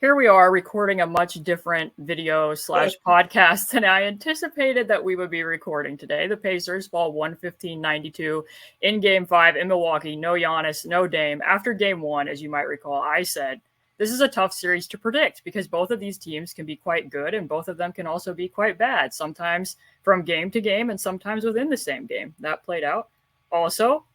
Here we are recording a much different video slash podcast than I anticipated that we would be recording today. The Pacers fall 115-92 in game 5 in Milwaukee. No Giannis, no Dame. After game 1, as you might recall, I said this is a tough series to predict because both of these teams can be quite good and both of them can also be quite bad, sometimes from game to game and sometimes within the same game. That played out. Also,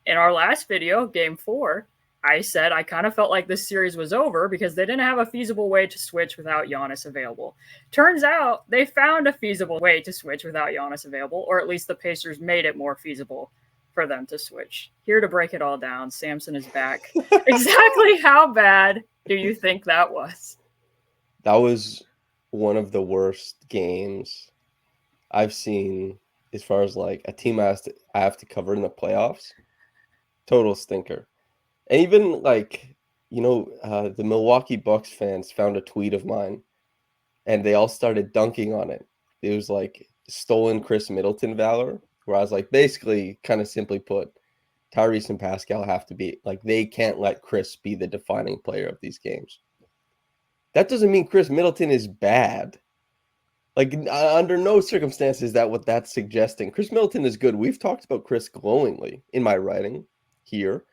in our last video, game 4, I said I kind of felt like this series was over because they didn't have a feasible way to switch without Giannis available. Turns out they found a feasible way to switch without Giannis available, or at least the Pacers made it more feasible for them to switch. Here to break it all down, Samson is back. Exactly how bad do you think that was? That was one of the worst games I've seen as far as like a team I have to cover in the playoffs. Total stinker. And even like, the Milwaukee Bucks fans found a tweet of mine and they all started dunking on it. It was like stolen Chris Middleton valor, where I was like, basically, kind of simply put, Tyrese and Pascal have to be like, they can't let Chris be the defining player of these games. That doesn't mean Chris Middleton is bad. Like, under no circumstances is that what that's suggesting. Chris Middleton is good. We've talked about Chris glowingly in my writing here.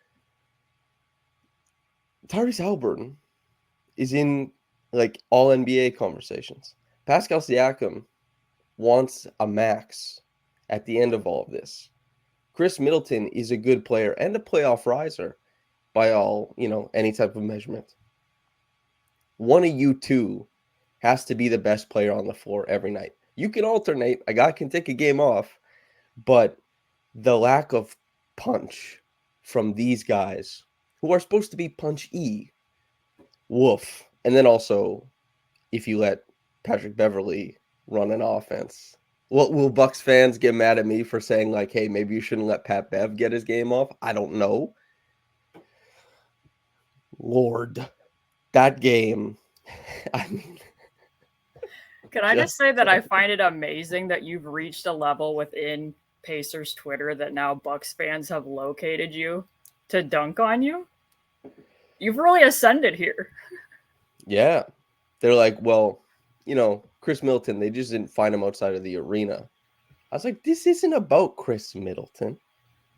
Tyrese Halliburton is in like all NBA conversations. Pascal Siakam wants a max at the end of all of this. Chris Middleton is a good player and a playoff riser by all, any type of measurement. One of you two has to be the best player on the floor every night. You can alternate. A guy can take a game off, but the lack of punch from these guys who are supposed to be punch-y, woof. And then also, if you let Patrick Beverley run an offense, will Bucks fans get mad at me for saying like, hey, maybe you shouldn't let Pat Bev get his game off? I don't know. Lord, that game, I mean... Can I just say that I find it amazing that you've reached a level within Pacers Twitter that now Bucks fans have located you to dunk on you? You've really ascended here. Yeah. They're like, well, Chris Middleton, they just didn't find him outside of the arena. I was like, this isn't about Chris Middleton.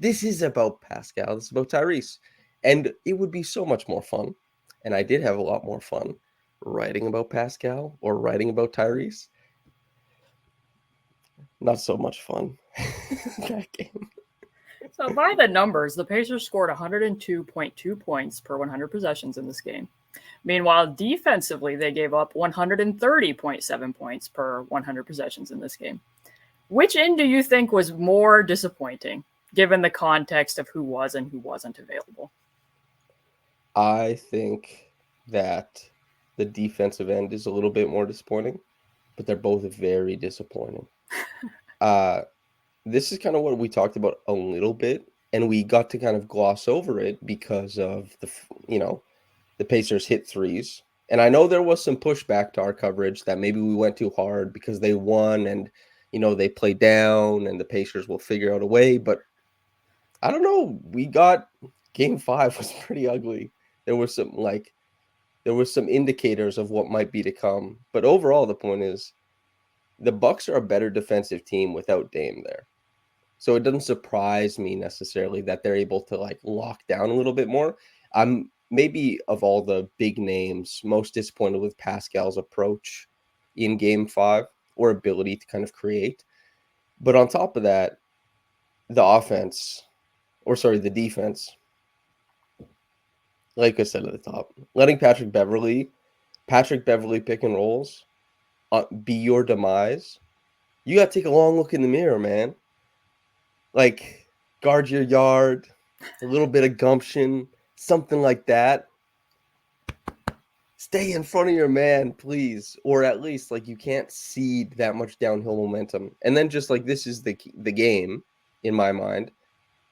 This is about Pascal. This is about Tyrese. And it would be so much more fun. And I did have a lot more fun writing about Pascal or writing about Tyrese. Not so much fun that game. So by the numbers, the Pacers scored 102.2 points per 100 possessions in this game. Meanwhile, defensively, they gave up 130.7 points per 100 possessions in this game. Which end do you think was more disappointing, given the context of who was and who wasn't available? I think that the defensive end is a little bit more disappointing, but they're both very disappointing. This is kind of what we talked about a little bit, and we got to kind of gloss over it because of the Pacers hit threes. And I know there was some pushback to our coverage that maybe we went too hard because they won and, they played down and the Pacers will figure out a way. But I don't know. We got game 5 was pretty ugly. There was some indicators of what might be to come. But overall, the point is the Bucks are a better defensive team without Dame there. So it doesn't surprise me necessarily that they're able to like lock down a little bit more. I'm maybe of all the big names most disappointed with Pascal's approach in game 5 or ability to kind of create. But on top of that, the defense, like I said at the top, letting Patrick Beverley pick and rolls be your demise. You got to take a long look in the mirror, man. Like, guard your yard, a little bit of gumption, something like that. Stay in front of your man, please. Or at least, like, you can't cede that much downhill momentum. And then just, like, this is the game, in my mind,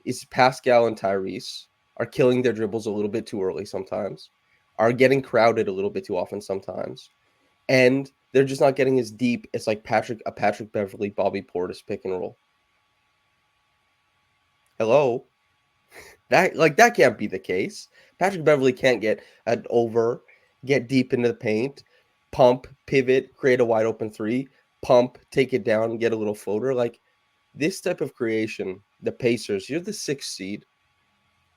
is Pascal and Tyrese are killing their dribbles a little bit too early sometimes, are getting crowded a little bit too often sometimes, and they're just not getting as deep as, like, a Patrick Beverley, Bobby Portis pick and roll. Hello? That can't be the case. Patrick Beverley can't get an over get deep into the paint, pump, pivot, create a wide open three, pump, take it down, get a little floater. Like this type of creation, the Pacers, you're the 6th seed.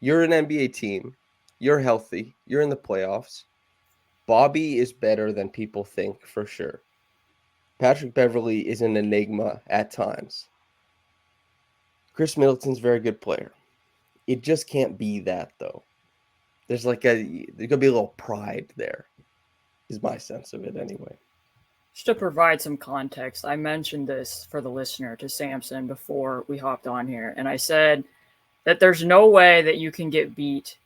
You're an NBA team. You're healthy. You're in the playoffs. Bobby is better than people think for sure. Patrick Beverley is an enigma at times. Chris Middleton's a very good player. It just can't be that though. There's gonna be a little pride there, is my sense of it anyway. Just to provide some context, I mentioned this for the listener to Samson before we hopped on here, and I said that there's no way that you can get beat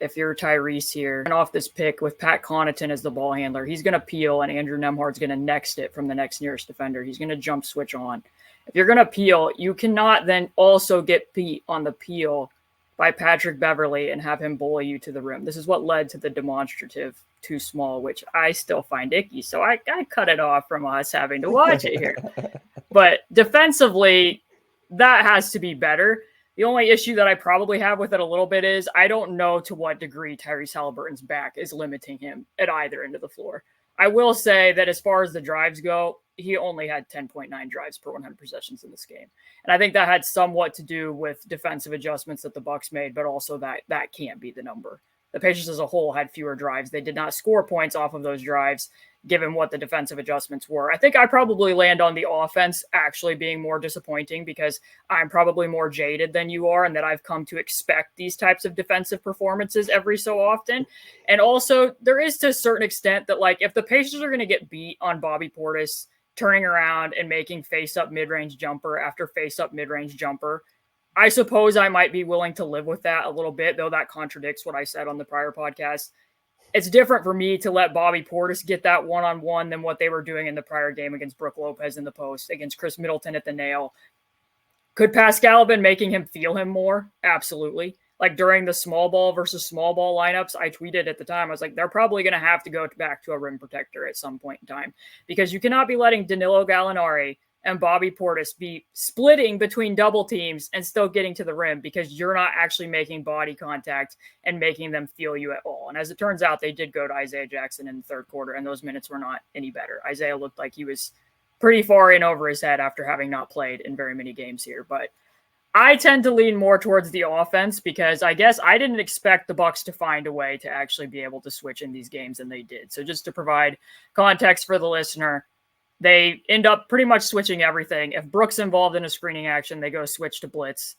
if you're Tyrese here and off this pick with Pat Connaughton as the ball handler. He's going to peel, and Andrew Nembhard's going to next it from the next nearest defender. He's going to jump switch on. If you're going to peel, you cannot then also get beat on the peel by Patrick Beverley and have him bully you to the rim. This is what led to the demonstrative too small, which I still find icky. So I cut it off from us having to watch it here. But defensively, that has to be better. The only issue that I probably have with it a little bit is I don't know to what degree Tyrese Halliburton's back is limiting him at either end of the floor. I will say that as far as the drives go, he only had 10.9 drives per 100 possessions in this game. And I think that had somewhat to do with defensive adjustments that the Bucks made, but also that can't be the number. The Pacers as a whole had fewer drives. They did not score points off of those drives, given what the defensive adjustments were. I think I probably land on the offense actually being more disappointing because I'm probably more jaded than you are and that I've come to expect these types of defensive performances every so often. And also, there is to a certain extent that, like, if the Pacers are going to get beat on Bobby Portis turning around and making face-up mid-range jumper after face-up mid-range jumper, I suppose I might be willing to live with that a little bit, though that contradicts what I said on the prior podcast. It's different for me to let Bobby Portis get that one-on-one than what they were doing in the prior game against Brook Lopez in the post, against Chris Middleton at the nail. Could Pascal have been making him feel him more? Absolutely. Like during the small ball versus small ball lineups, I tweeted at the time, I was like, they're probably going to have to go back to a rim protector at some point in time because you cannot be letting Danilo Gallinari and Bobby Portis be splitting between double teams and still getting to the rim because you're not actually making body contact and making them feel you at all. And as it turns out, they did go to Isaiah Jackson in the third quarter, and those minutes were not any better. Isaiah looked like he was pretty far in over his head after having not played in very many games here. But I tend to lean more towards the offense because I guess I didn't expect the Bucks to find a way to actually be able to switch in these games, and they did. So just to provide context for the listener, they end up pretty much switching everything. If Brooks involved in a screening action, they go switch to blitz.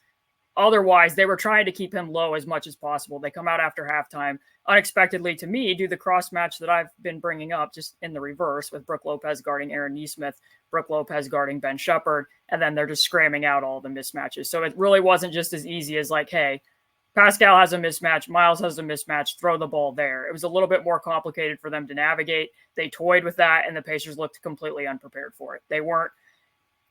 Otherwise, they were trying to keep him low as much as possible. They come out after halftime, unexpectedly to me, do the cross match that I've been bringing up just in the reverse with Brook Lopez guarding Aaron Nesmith, Brook Lopez guarding Ben Shepherd, and then they're just scramming out all the mismatches. So it really wasn't just as easy as like, hey, Pascal has a mismatch, Miles has a mismatch, throw the ball there. It was a little bit more complicated for them to navigate. They toyed with that, and the Pacers looked completely unprepared for it. They weren't,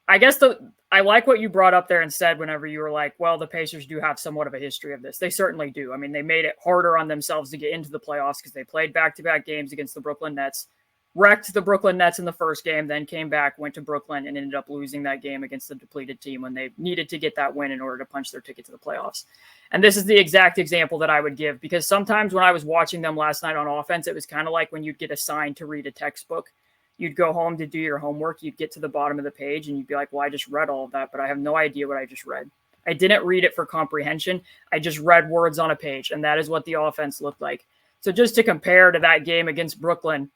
I guess I like what you brought up there and said whenever you were like, well, the Pacers do have somewhat of a history of this. They certainly do. I mean, they made it harder on themselves to get into the playoffs because they played back-to-back games against the Brooklyn Nets, wrecked the Brooklyn Nets in the first game, then came back, went to Brooklyn, and ended up losing that game against the depleted team when they needed to get that win in order to punch their ticket to the playoffs. And this is the exact example that I would give because sometimes when I was watching them last night on offense, it was kind of like when you'd get assigned to read a textbook. You'd go home to do your homework, you'd get to the bottom of the page, and you'd be like, well, I just read all of that, but I have no idea what I just read. I didn't read it for comprehension. I just read words on a page, and that is what the offense looked like. So just to compare to that game against Brooklyn,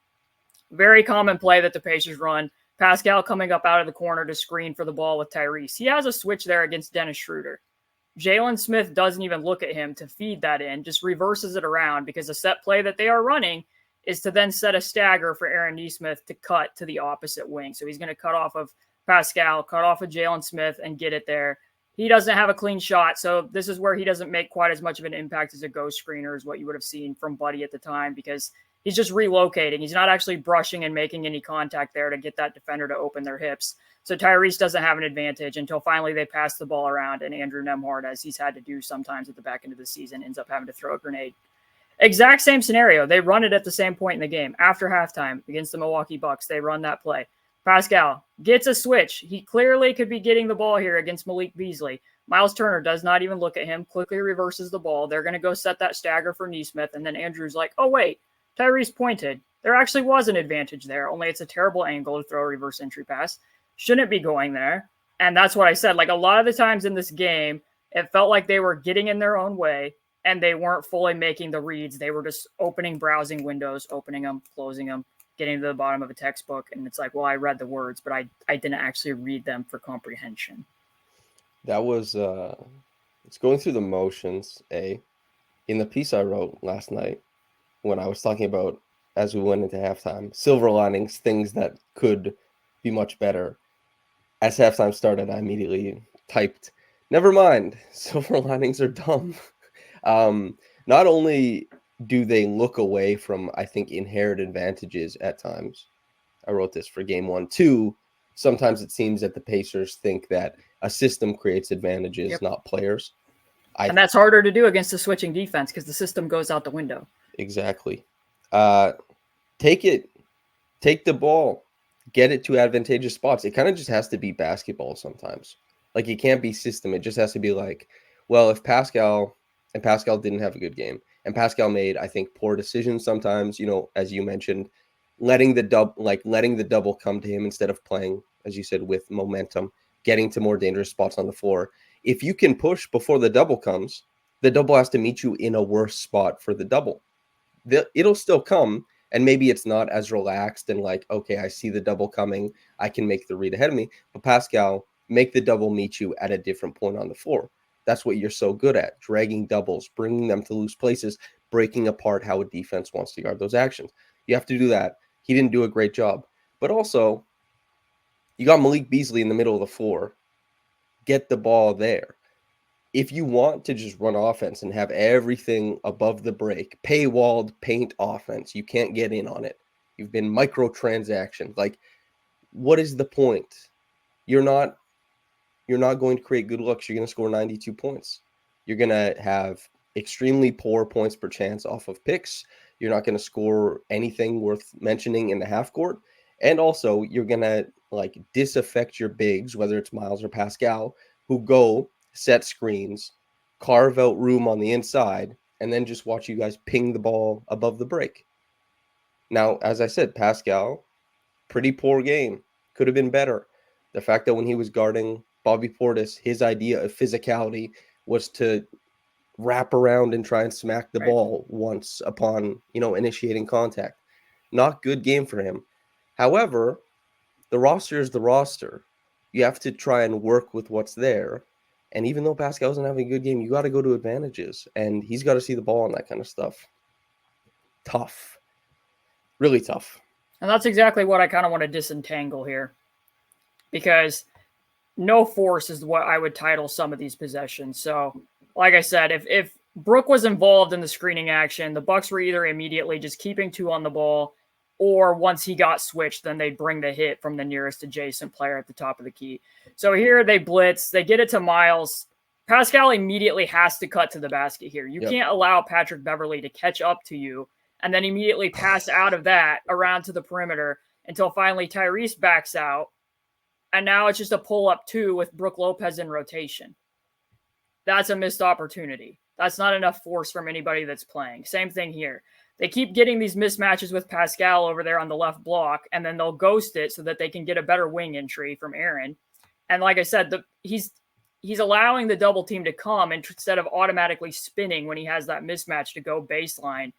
very common play that the Pacers run, Pascal coming up out of the corner to screen for the ball with Tyrese. He has a switch there against Dennis Schroeder. Jalen Smith doesn't even look at him to feed that in, just reverses it around because the set play that they are running is to then set a stagger for Aaron Nesmith to cut to the opposite wing. So he's going to cut off of Pascal, cut off of Jalen Smith, and get it there. He doesn't have a clean shot, so this is where he doesn't make quite as much of an impact as a ghost screener as what you would have seen from Buddy at the time because he's just relocating. He's not actually brushing and making any contact there to get that defender to open their hips. So Tyrese doesn't have an advantage until finally they pass the ball around, and Andrew Nembhard, as he's had to do sometimes at the back end of the season, ends up having to throw a grenade. Exact same scenario. They run it at the same point in the game. After halftime against the Milwaukee Bucks, they run that play. Pascal gets a switch. He clearly could be getting the ball here against Malik Beasley. Miles Turner does not even look at him, quickly reverses the ball. They're going to go set that stagger for Nesmith, and then Andrew's like, oh, wait, Tyrese pointed. There actually was an advantage there, only it's a terrible angle to throw a reverse entry pass. Shouldn't be going there. And that's what I said. Like, a lot of the times in this game, it felt like they were getting in their own way and they weren't fully making the reads. They were just opening browsing windows, opening them, closing them, getting to the bottom of a textbook. And it's like, well, I read the words, but I didn't actually read them for comprehension. That was, it's going through the motions, in the piece I wrote last night when I was talking about, as we went into halftime, silver linings, things that could be much better. As halftime started, I immediately typed, never mind, silver linings are dumb. Not only do they look away from, I think, inherent advantages at times. I wrote this for game 1. 2, sometimes it seems that the Pacers think that a system creates advantages, not players. And that's harder to do against a switching defense because the system goes out the window. Exactly. Take the ball, get it to advantageous spots. It kind of just has to be basketball sometimes. Like, it can't be system. It just has to be like, well, if Pascal didn't have a good game, and Pascal made, I think, poor decisions sometimes, as you mentioned, letting the double come to him instead of playing, as you said, with momentum, getting to more dangerous spots on the floor. If you can push before the double comes, the double has to meet you in a worse spot for the double. It'll still come, and maybe it's not as relaxed and like, okay, I see the double coming, I can make the read ahead of me. But Pascal, make the double meet you at a different point on the floor. That's what you're so good at, dragging doubles, bringing them to loose places, breaking apart how a defense wants to guard those actions. You have to do that. He didn't do a great job. But also, you got Malik Beasley in the middle of the floor. Get the ball there. If you want to just run offense and have everything above the break, paywalled paint offense, you can't get in on it. You've been microtransactions. Like, what is the point? You're not going to create good looks. You're going to score 92 points. You're going to have extremely poor points per chance off of picks. You're not going to score anything worth mentioning in the half court. And also, you're going to disaffect your bigs, whether it's Miles or Pascal, who go set screens, carve out room on the inside, and then just watch you guys ping the ball above the break. Now, as I said, Pascal, pretty poor game. Could have been better. The fact that when he was guarding Bobby Portis, his idea of physicality was to wrap around and try and smack the ball once upon, initiating contact. Not good game for him. However, the roster is the roster. You have to try and work with what's there. And even though Pascal isn't having a good game, you got to go to advantages. And he's got to see the ball and that kind of stuff. Tough. Really tough. And that's exactly what I kind of want to disentangle here. Because no force is what I would title some of these possessions. So, like I said, if Brook was involved in the screening action, the Bucks were either immediately just keeping 2 on the ball, or once he got switched, then they'd bring the hit from the nearest adjacent player at the top of the key. So here they blitz, they get it to Miles. Pascal immediately has to cut to the basket here. You can't allow Patrick Beverley to catch up to you and then immediately pass out of that around to the perimeter until finally Tyrese backs out. And now it's just a pull-up 2 with Brook Lopez in rotation. That's a missed opportunity. That's not enough force from anybody that's playing. Same thing here. They keep getting these mismatches with Pascal over there on the left block, and then they'll ghost it so that they can get a better wing entry from Aaron. And like I said, he's allowing the double team to come instead of automatically spinning when he has that mismatch to go baseline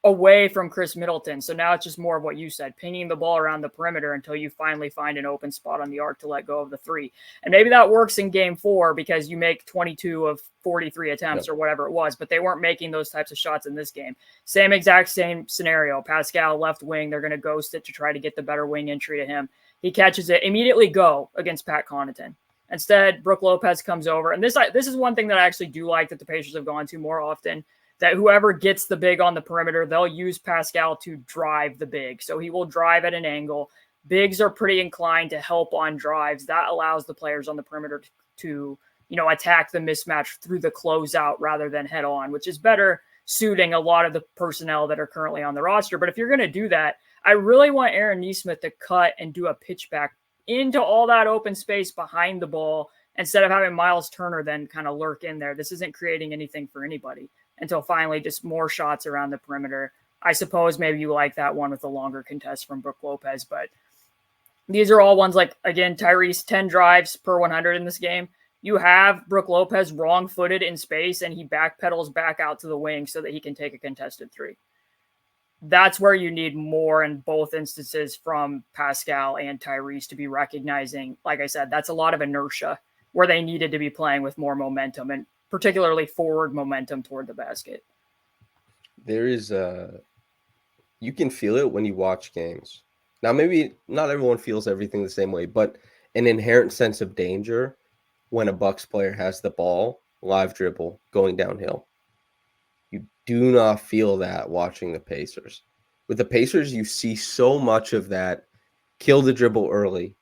away from Chris Middleton. So now it's just more of what you said, pinging the ball around the perimeter until you finally find an open spot on the arc to let go of the 3. And maybe that works in game 4 because you make 22 of 43 attempts or whatever it was, but they weren't making those types of shots in this game. Same scenario. Pascal left wing. They're going to ghost it to try to get the better wing entry to him. He catches it, immediately go against Pat Connaughton. Instead, Brook Lopez comes over. And this is one thing that I actually do like that the Pacers have gone to more often, that whoever gets the big on the perimeter, they'll use Pascal to drive the big. So he will drive at an angle. Bigs are pretty inclined to help on drives. That allows the players on the perimeter to attack the mismatch through the closeout rather than head on, which is better suiting a lot of the personnel that are currently on the roster. But if you're going to do that, I really want Aaron Nesmith to cut and do a pitch back into all that open space behind the ball instead of having Miles Turner then kind of lurk in there. This isn't creating anything for anybody until finally just more shots around the perimeter. I suppose maybe you like that one with the longer contest from Brook Lopez, but these are all ones like, again, Tyrese, 10 drives per 100 in this game. You have Brook Lopez wrong-footed in space, and he backpedals back out to the wing so that he can take a contested three. That's where you need more in both instances from Pascal and Tyrese to be recognizing, like I said, that's a lot of inertia where they needed to be playing with more momentum, and particularly forward momentum toward the basket. There is you can feel it when you watch games. Now, maybe not everyone feels everything the same way, but an inherent sense of danger when a Bucks player has the ball, live dribble, going downhill. You do not feel that watching the Pacers. With the Pacers, you see so much of that kill the dribble early,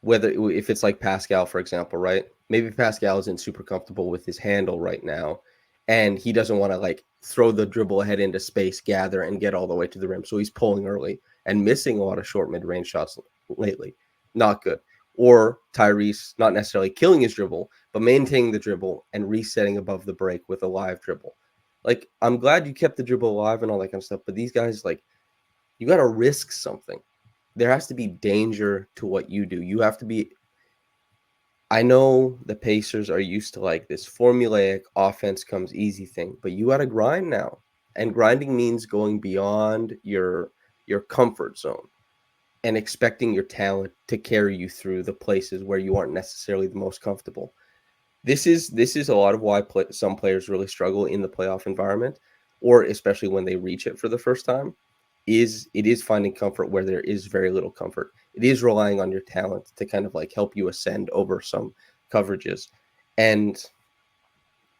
whether if it's like Pascal, for example, right? Maybe Pascal isn't super comfortable with his handle right now, and he doesn't want to like throw the dribble ahead into space, gather, and get all the way to the rim. So he's pulling early and missing a lot of short mid-range shots lately. Not good. Or Tyrese not necessarily killing his dribble, but maintaining the dribble and resetting above the break with a live dribble. Like, I'm glad you kept the dribble alive and all that kind of stuff, but these guys, like, you got to risk something. There has to be danger to what you do. You have to be. I know the Pacers are used to like this formulaic offense comes easy thing, but you got to grind now. And grinding means going beyond your comfort zone and expecting your talent to carry you through the places where you aren't necessarily the most comfortable. This is a lot of why some players really struggle in the playoff environment, or especially when they reach it for the first time. It is finding comfort where there is very little comfort. It is relying on your talent to kind of like help you ascend over some coverages. And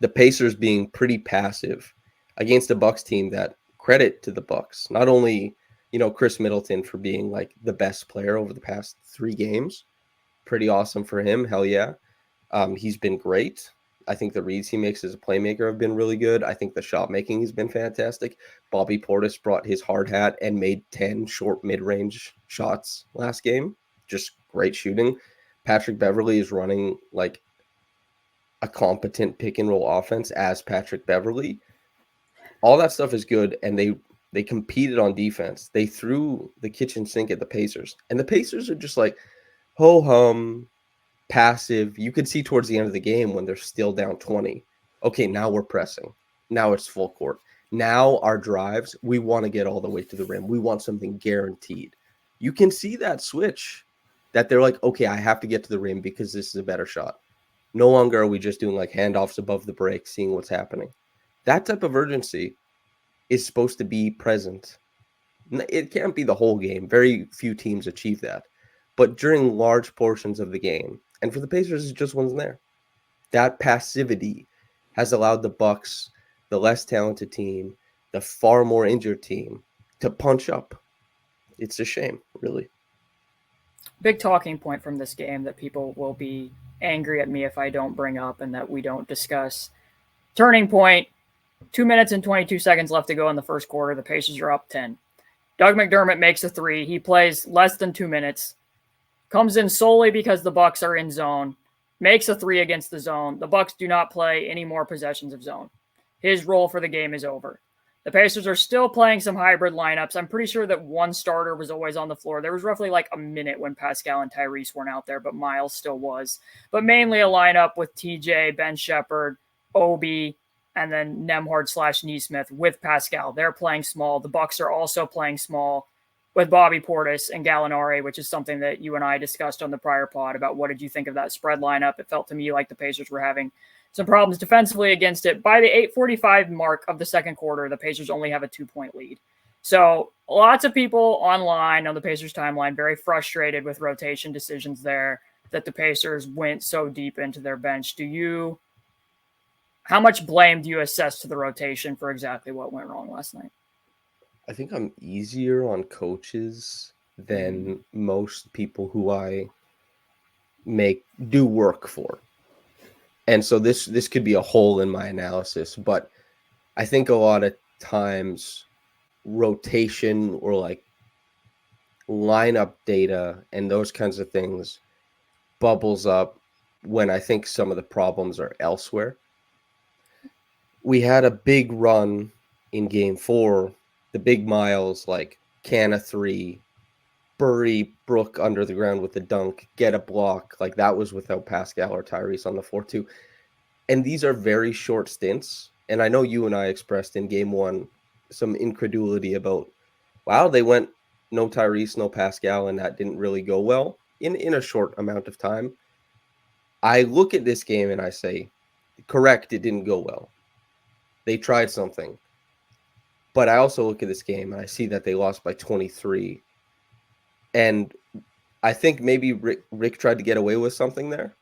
the Pacers being pretty passive against a Bucks team that, credit to the Bucks, not only, Chris Middleton for being like the best player over the past 3 games. Pretty awesome for him. Hell yeah. He's been great. I think the reads he makes as a playmaker have been really good. I think the shot making has been fantastic. Bobby Portis brought his hard hat and made 10 short mid-range shots last game. Just great shooting. Patrick Beverley is running like a competent pick and roll offense as Patrick Beverley. All that stuff is good, and they competed on defense. They threw the kitchen sink at the Pacers, and the Pacers are just like ho-hum, passive. You could see towards the end of the game when they're still down 20. Okay, now we're pressing. Now it's full court. Now our drives, we want to get all the way to the rim. We want something guaranteed. You can see that switch that they're like, okay, I have to get to the rim because this is a better shot. No longer are we just doing like handoffs above the break, seeing what's happening. That type of urgency is supposed to be present. It can't be the whole game. Very few teams achieve that. But during large portions of the game, and for the Pacers, it just wasn't there. That passivity has allowed the Bucks, the less talented team, the far more injured team, to punch up. It's a shame, really. Big talking point from this game that people will be angry at me if I don't bring up and that we don't discuss. Turning point, 2 minutes and 22 seconds left to go in the first quarter. The Pacers are up 10. Doug McDermott makes a 3. He plays less than 2 minutes. Comes in solely because the Bucks are in zone. Makes a 3 against the zone. The Bucks do not play any more possessions of zone. His role for the game is over. The Pacers are still playing some hybrid lineups. I'm pretty sure that one starter was always on the floor. There was roughly like a minute when Pascal and Tyrese weren't out there, but Miles still was. But mainly a lineup with TJ, Ben Shepherd, Obi, and then Nembhard/Nesmith with Pascal. They're playing small. The Bucks are also playing small with Bobby Portis and Gallinari, which is something that you and I discussed on the prior pod about what did you think of that spread lineup. It felt to me like the Pacers were having some problems defensively against it. By the 8:45 mark of the second quarter, the Pacers only have a 2-point lead. So lots of people online on the Pacers timeline very frustrated with rotation decisions there, that the Pacers went so deep into their bench. How much blame do you assess to the rotation for exactly what went wrong last night? I think I'm easier on coaches than most people who I do work for. And so this could be a hole in my analysis, but I think a lot of times rotation or like lineup data and those kinds of things bubbles up when I think some of the problems are elsewhere. We had a big run in game 4. the big miles, like can a three, bury Brook under the ground with a dunk, get a block. Like that was without Pascal or Tyrese on the floor too. And these are very short stints. And I know you and I expressed in game one some incredulity about, wow, they went no Tyrese, no Pascal, and that didn't really go well in a short amount of time. I look at this game and I say, correct, it didn't go well. They tried something. But I also look at this game and I see that they lost by 23. And I think maybe Rick tried to get away with something there,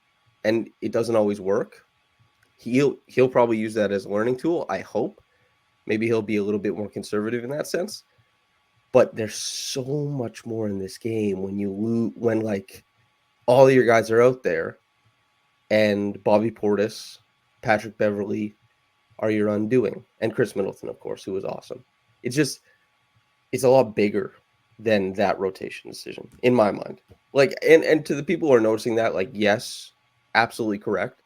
and it doesn't always work. He'll probably use that as a learning tool, I hope. Maybe he'll be a little bit more conservative in that sense. But there's so much more in this game when like all of your guys are out there, and Bobby Portis, Patrick Beverley are your undoing, and Chris Middleton, of course, who was awesome. It's a lot bigger than that rotation decision in my mind. Like, and to the people who are noticing that, like, yes, absolutely correct.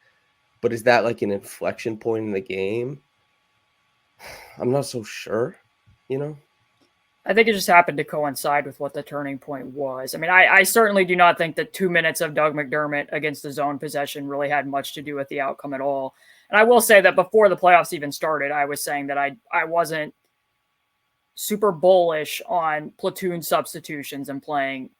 But is that like an inflection point in the game? I'm not so sure, you know? I think it just happened to coincide with what the turning point was. I mean, I certainly do not think that 2 minutes of Doug McDermott against the zone possession really had much to do with the outcome at all. And I will say that before the playoffs even started, I was saying that I wasn't super bullish on platoon substitutions and playing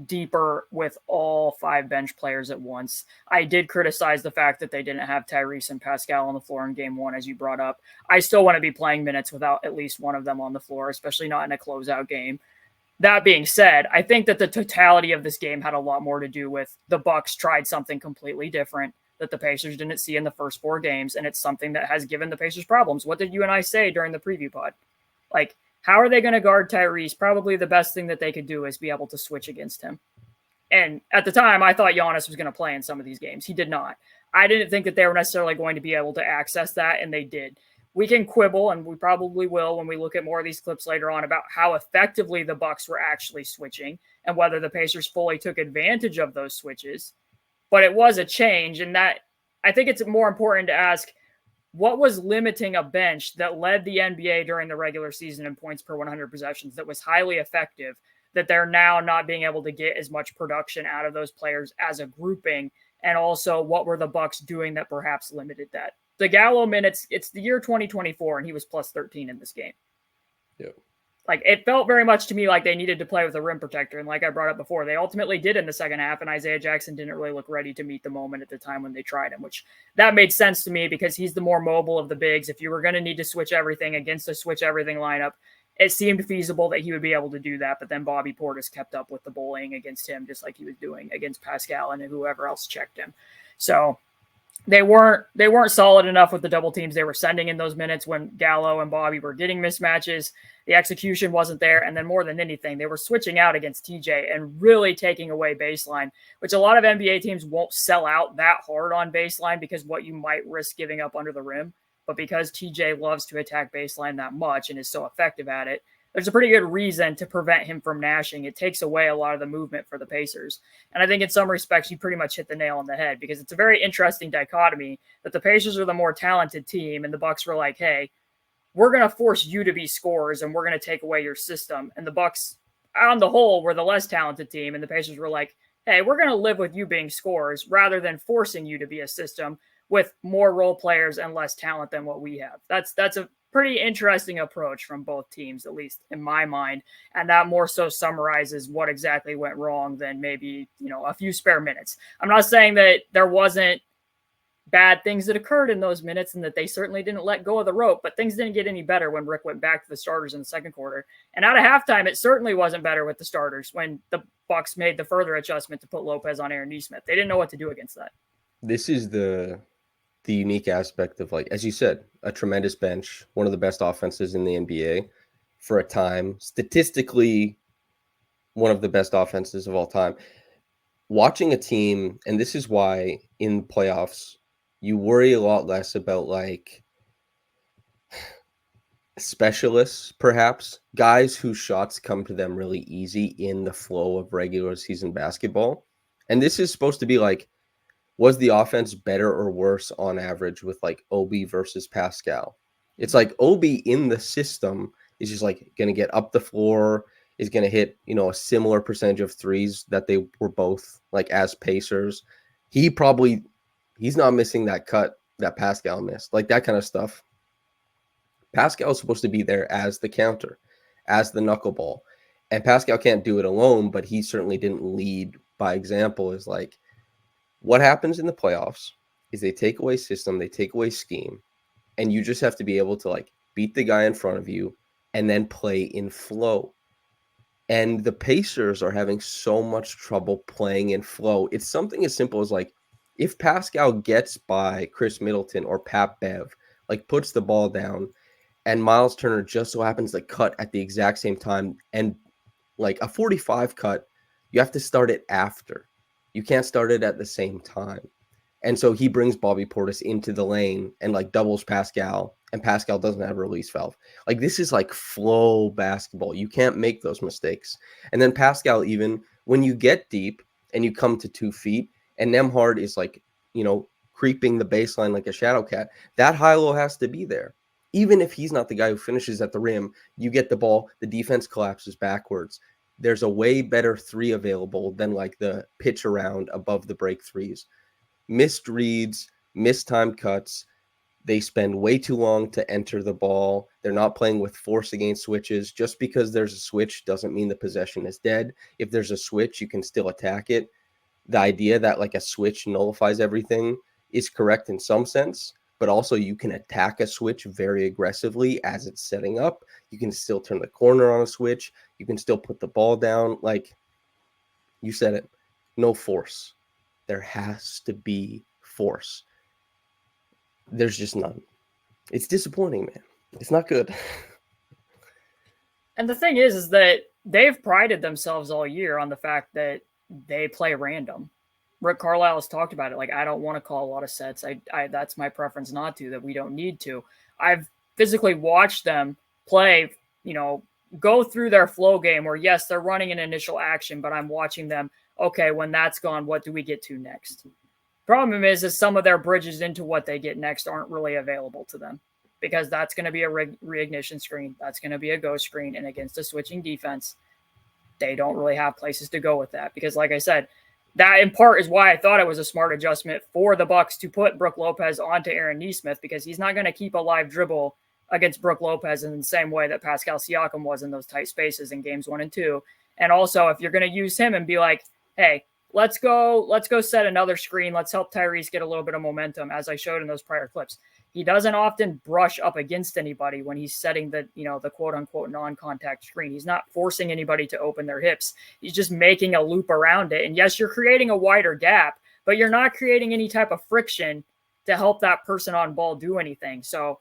deeper with all 5 bench players at once. I did criticize the fact that they didn't have Tyrese and Pascal on the floor in game 1, as you brought up. I still want to be playing minutes without at least one of them on the floor, especially not in a closeout game. That being said, I think that the totality of this game had a lot more to do with the Bucks tried something completely different that the Pacers didn't see in the first 4 games, and it's something that has given the Pacers problems. What did you and I say during the preview pod? Like, how are they going to guard Tyrese? Probably the best thing that they could do is be able to switch against him. And at the time, I thought Giannis was going to play in some of these games. He did not. I didn't think that they were necessarily going to be able to access that, and they did. We can quibble, and we probably will when we look at more of these clips later on, about how effectively the Bucks were actually switching and whether the Pacers fully took advantage of those switches. But it was a change, and that I think it's more important to ask, what was limiting a bench that led the NBA during the regular season in points per 100 possessions that was highly effective, that they're now not being able to get as much production out of those players as a grouping? And also, what were the Bucks doing that perhaps limited that? The Gallo minutes, it's the year 2024, and he was plus 13 in this game. Yeah. Like, it felt very much to me like they needed to play with a rim protector. And like I brought up before, they ultimately did in the second half, and Isaiah Jackson didn't really look ready to meet the moment at the time when they tried him, which that made sense to me because he's the more mobile of the bigs. If you were going to need to switch everything against a switch everything lineup, it seemed feasible that he would be able to do that. But then Bobby Portis kept up with the bullying against him, just like he was doing against Pascal and whoever else checked him. So they weren't solid enough with the double teams they were sending in those minutes when Gallo and Bobby were getting mismatches. The execution wasn't there. And then more than anything, they were switching out against TJ and really taking away baseline, which a lot of NBA teams won't sell out that hard on baseline because what you might risk giving up under the rim. But because TJ loves to attack baseline that much and is so effective at it, there's a pretty good reason to prevent him from gnashing. It takes away a lot of the movement for the Pacers. And I think in some respects, you pretty much hit the nail on the head because it's a very interesting dichotomy that the Pacers are the more talented team and the Bucks were like, hey, we're going to force you to be scorers and we're going to take away your system. And the Bucks, on the whole, were the less talented team. And the Pacers were like, hey, we're going to live with you being scorers rather than forcing you to be a system with more role players and less talent than what we have. That's a pretty interesting approach from both teams, at least in my mind. And that more so summarizes what exactly went wrong than maybe, a few spare minutes. I'm not saying that there wasn't bad things that occurred in those minutes and that they certainly didn't let go of the rope, but things didn't get any better when Rick went back to the starters in the second quarter. And out of halftime, it certainly wasn't better with the starters when the Bucks made the further adjustment to put Lopez on Aaron Nesmith. They didn't know what to do against that. This is the unique aspect of, like, as you said, a tremendous bench, one of the best offenses in the NBA for a time, statistically one of the best offenses of all time. Watching a team, and this is why in playoffs you worry a lot less about like specialists, perhaps guys whose shots come to them really easy in the flow of regular season basketball. And this is supposed to be like, was the offense better or worse on average with like Obi versus Pascal? It's like Obi in the system is just like going to get up the floor, is going to hit, a similar percentage of threes that they were both like as Pacers. He's not missing that cut that Pascal missed, like that kind of stuff. Pascal is supposed to be there as the counter, as the knuckleball. And Pascal can't do it alone, but he certainly didn't lead by example. Is like what happens in the playoffs is they take away system, they take away scheme, and you just have to be able to like beat the guy in front of you and then play in flow. And the Pacers are having so much trouble playing in flow. It's something as simple as like if Pascal gets by Chris Middleton or Pat Bev, like puts the ball down, and Miles Turner just so happens to cut at the exact same time, and like a 45 cut, you have to start it after. You can't start it at the same time. And so he brings Bobby Portis into the lane and like doubles Pascal, and Pascal doesn't have a release valve. Like this is like flow basketball. You can't make those mistakes. And then Pascal, even when you get deep and you come to 2 feet and Nembhard is like, creeping the baseline like a shadow cat, that high-low has to be there. Even if he's not the guy who finishes at the rim, you get the ball, the defense collapses backwards. There's a way better 3 available than like the pitch around above the break threes. Missed reads, mistimed cuts. They spend way too long to enter the ball. They're not playing with force against switches. Just because there's a switch doesn't mean the possession is dead. If there's a switch, you can still attack it. The idea that like a switch nullifies everything is correct in some sense, but also you can attack a switch very aggressively as it's setting up. You can still turn the corner on a switch. You can still put the ball down. Like you said it, no force. There has to be force. There's just none. It's disappointing, man. It's not good. And the thing is that they've prided themselves all year on the fact that they play random. Rick Carlisle has talked about it. Like, I don't want to call a lot of sets. I that's my preference not to, that we don't need to. I've physically watched them play, go through their flow game where, yes, they're running an initial action, but I'm watching them. Okay, when that's gone, what do we get to next? Problem is some of their bridges into what they get next aren't really available to them, because that's going to be a reignition screen. That's going to be a go screen. And against a switching defense, they don't really have places to go with that. Because like I said, that in part is why I thought it was a smart adjustment for the Bucks to put Brook Lopez onto Aaron Nesmith, because he's not going to keep a live dribble against Brook Lopez in the same way that Pascal Siakam was in those tight spaces in games 1 and 2. And also, if you're going to use him and be like, hey, let's go set another screen. Let's help Tyrese get a little bit of momentum, as I showed in those prior clips. He doesn't often brush up against anybody when he's setting the quote unquote non-contact screen. He's not forcing anybody to open their hips. He's just making a loop around it. And yes, you're creating a wider gap, but you're not creating any type of friction to help that person on ball do anything. So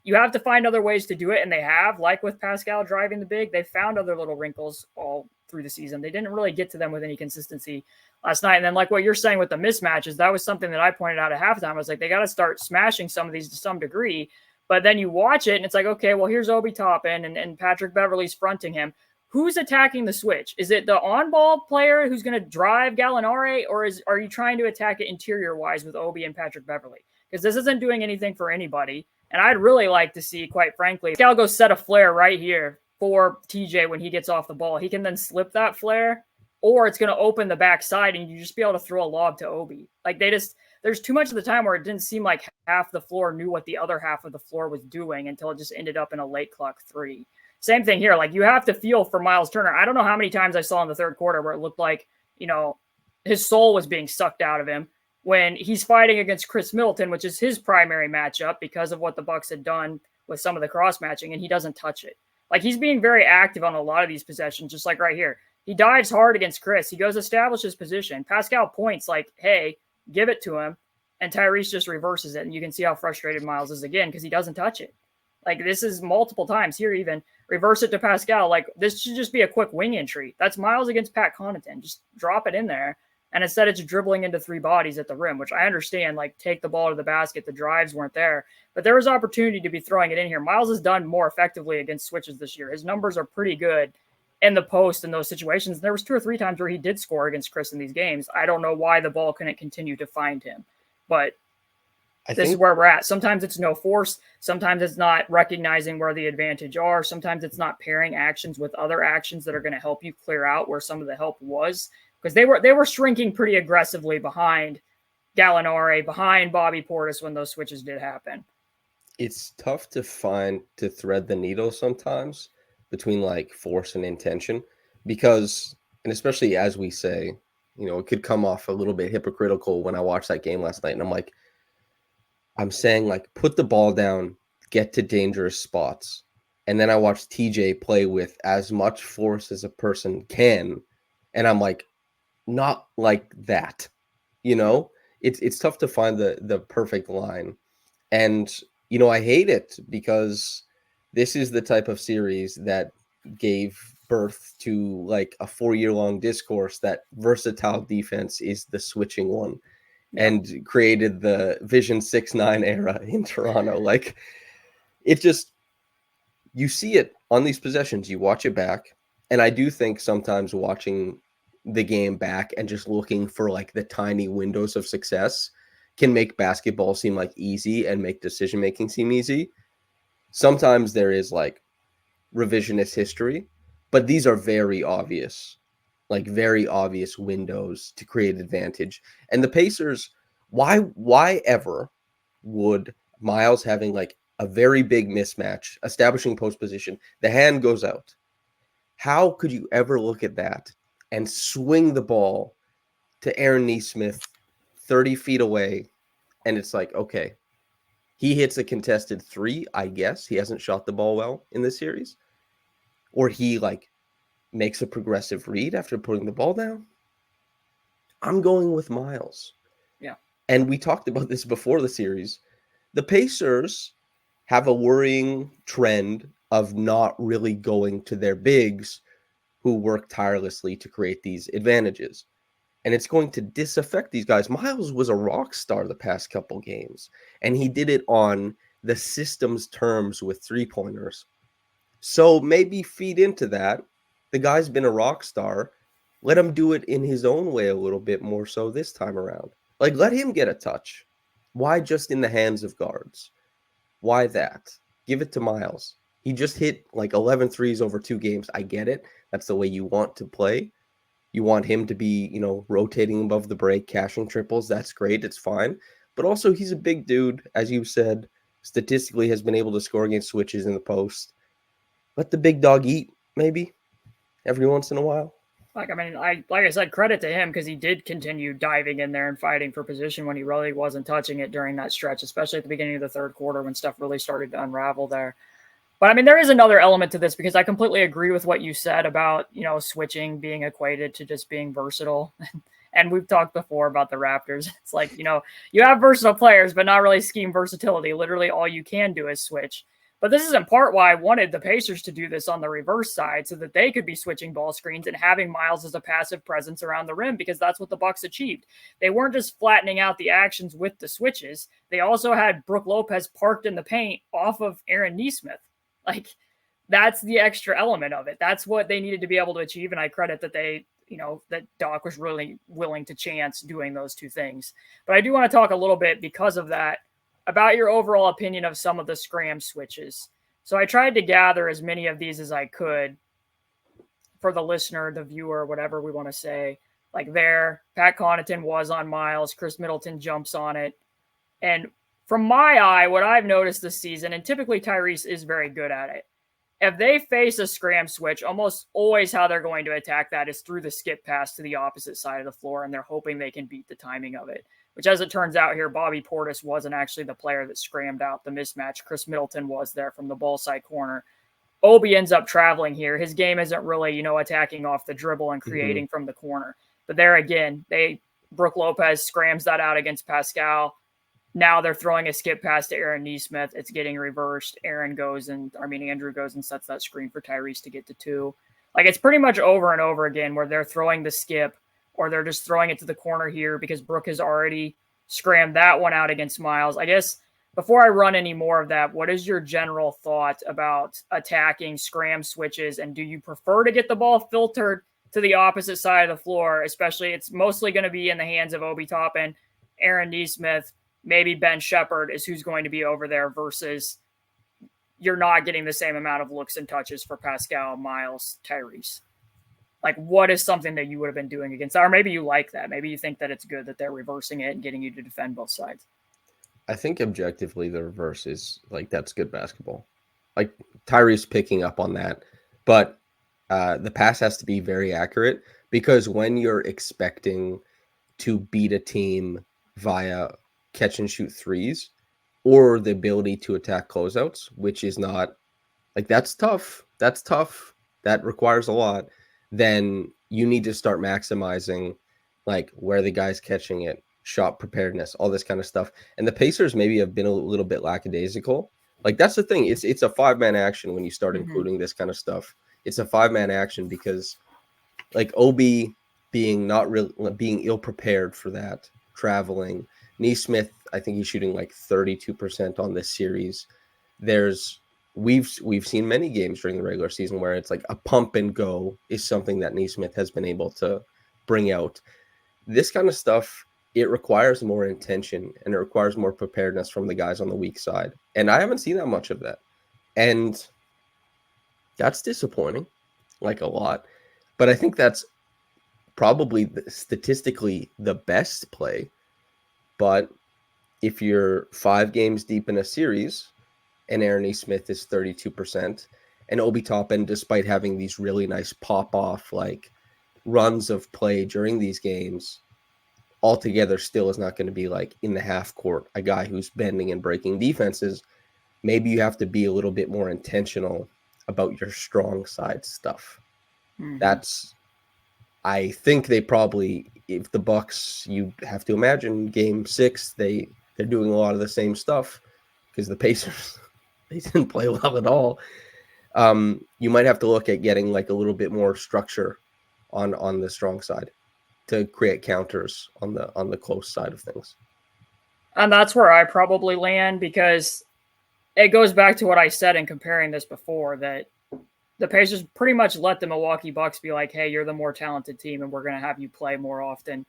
you have to find other ways to do it. And they have, like with Pascal driving the big, they found other little wrinkles all through the season. They didn't really get to them with any consistency last night. And then like what you're saying with the mismatches, that was something that I pointed out at halftime. I was like, they got to start smashing some of these to some degree. But then you watch it and it's like, okay, well, here's Obi Toppin and Patrick Beverley's fronting him. Who's attacking the switch? Is it the on-ball player who's going to drive Gallinari, or are you trying to attack it interior-wise with Obi and Patrick Beverley? Because this isn't doing anything for anybody. And I'd really like to see, quite frankly, Pascal go set a flare right here for TJ when he gets off the ball. He can then slip that flare, or it's going to open the backside and you just be able to throw a lob to Obi. Like there's too much of the time where it didn't seem like half the floor knew what the other half of the floor was doing until it just ended up in a late clock 3. Same thing here. Like, you have to feel for Miles Turner. I don't know how many times I saw in the third quarter where it looked like, his soul was being sucked out of him when he's fighting against Chris Middleton, which is his primary matchup because of what the Bucks had done with some of the cross matching, and he doesn't touch it. Like, he's being very active on a lot of these possessions, just like right here. He dives hard against Chris. He goes establish his position. Pascal points like, hey, give it to him. And Tyrese just reverses it. And you can see how frustrated Miles is again because he doesn't touch it. Like, this is multiple times here, even reverse it to Pascal. Like, this should just be a quick wing entry. That's Miles against Pat Connaughton. Just drop it in there. And instead it's dribbling into 3 bodies at the rim, which I understand, like, take the ball to the basket. The drives weren't there, but there was opportunity to be throwing it in here. Miles has done more effectively against switches this year. His numbers are pretty good in the post in those situations. There was 2 or 3 times where he did score against Chris in these games. I don't know why the ball couldn't continue to find him, but This is where we're at. Sometimes it's no force. Sometimes it's not recognizing where the advantage are. Sometimes it's not pairing actions with other actions that are going to help you clear out where some of the help was, because they were shrinking pretty aggressively behind Gallinari, behind Bobby Portis when those switches did happen. It's tough to thread the needle sometimes between like force and intention, because, and especially as we say, it could come off a little bit hypocritical when I watched that game last night and I'm saying like, put the ball down, get to dangerous spots. And then I watched TJ play with as much force as a person can. And I'm like, not like that, it's tough to find the perfect line. And, I hate it because this is the type of series that gave birth to like a 4-year-long discourse that versatile defense is the switching one. And created the Vision 6-9 era in Toronto. Like, it just, you see it on these possessions, you watch it back. And I do think sometimes watching the game back and just looking for like the tiny windows of success can make basketball seem like easy and make decision-making seem easy. Sometimes there is like revisionist history, but these are very obvious windows to create advantage. And the Pacers, why ever would Miles having like a very big mismatch, establishing post position, the hand goes out? How could you ever look at that and swing the ball to Aaron Nesmith 30 feet away? And it's like, okay, he hits a contested 3, I guess. He hasn't shot the ball well in this series. Or he like makes a progressive read after putting the ball down. I'm going with Miles. Yeah. And we talked about this before the series. The Pacers have a worrying trend of not really going to their bigs who work tirelessly to create these advantages. And it's going to disaffect these guys. Miles was a rock star the past couple games, and he did it on the system's terms with three-pointers. So maybe feed into that. The guy's been a rock star. Let him do it in his own way a little bit more so this time around. Like, let him get a touch. Why just in the hands of guards? Why that? Give it to Miles. He just hit like 11 threes over 2 games. I get it. That's the way you want to play. You want him to be, rotating above the break, cashing triples. That's great. It's fine. But also, he's a big dude, as you said, statistically has been able to score against switches in the post. Let the big dog eat, maybe, every once in a while. Like I said, credit to him because he did continue diving in there and fighting for position when he really wasn't touching it during that stretch, especially at the beginning of the third quarter when stuff really started to unravel there. But there is another element to this because I completely agree with what you said about, switching being equated to just being versatile. And we've talked before about the Raptors. It's like, you have versatile players, but not really scheme versatility. Literally all you can do is switch. But this is in part why I wanted the Pacers to do this on the reverse side so that they could be switching ball screens and having Miles as a passive presence around the rim because that's what the Bucks achieved. They weren't just flattening out the actions with the switches. They also had Brook Lopez parked in the paint off of Aaron Nesmith. Like, that's the extra element of it. That's what they needed to be able to achieve. And I credit that that Doc was really willing to chance doing those two things. But I do want to talk a little bit because of that about your overall opinion of some of the scram switches. So I tried to gather as many of these as I could for the listener, the viewer, whatever we want to say. Like Pat Connaughton was on Miles, Chris Middleton jumps on it. And from my eye, what I've noticed this season, and typically Tyrese is very good at it, if they face a scram switch, almost always how they're going to attack that is through the skip pass to the opposite side of the floor, and they're hoping they can beat the timing of it. Which, as it turns out here, Bobby Portis wasn't actually the player that scrammed out the mismatch. Chris Middleton was there from the ball side corner. Obi ends up traveling here. His game isn't really, attacking off the dribble and creating from the corner. But there again, Brook Lopez scrams that out against Pascal. Now they're throwing a skip pass to Aaron Nesmith. It's getting reversed. Andrew goes and sets that screen for Tyrese to get to 2. Like, it's pretty much over and over again where they're throwing the skip or they're just throwing it to the corner here because Brook has already scrammed that one out against Miles. I guess before I run any more of that, what is your general thought about attacking scram switches? And do you prefer to get the ball filtered to the opposite side of the floor? Especially it's mostly going to be in the hands of Obi Toppin, Aaron Nesmith, maybe Ben Shepherd is who's going to be over there versus you're not getting the same amount of looks and touches for Pascal, Miles, Tyrese. Like, what is something that you would have been doing against that? Or maybe you like that. Maybe you think that it's good that they're reversing it and getting you to defend both sides. I think objectively the reverse is like, that's good basketball. Like Tyrese picking up on that, but the pass has to be very accurate, because when you're expecting to beat a team via catch and shoot threes or the ability to attack closeouts, which is not like, that's tough. That's tough. That requires a lot. Then you need to start maximizing like where the guy's catching it, shot preparedness, all this kind of stuff. And the Pacers maybe have been a little bit lackadaisical. Like, that's the thing. It's a 5-man action when you start including this kind of stuff. It's a 5-man action because like Obi being being ill prepared for that, traveling. Neesmith, I think he's shooting like 32% on this series. We've seen many games during the regular season where it's like a pump and go is something that Neesmith has been able to bring out. This kind of stuff, it requires more intention and it requires more preparedness from the guys on the weak side. And I haven't seen that much of that. And that's disappointing, like a lot. But I think that's probably statistically the best play. But if you're 5 games deep in a series and Aaron Neesmith is 32% and Obi Toppin, despite having these really nice pop-off like runs of play during these games, altogether still is not going to be like in the half court, a guy who's bending and breaking defenses. Maybe you have to be a little bit more intentional about your strong side stuff. That's, I think they probably, if the Bucks, you have to imagine game 6, they're doing a lot of the same stuff because the Pacers, they didn't play well at all. You might have to look at getting like a little bit more structure on the strong side to create counters on the close side of things. And that's where I probably land, because it goes back to what I said in comparing this before, that the Pacers pretty much let the Milwaukee Bucks be like, hey, you're the more talented team and we're going to have you play more often.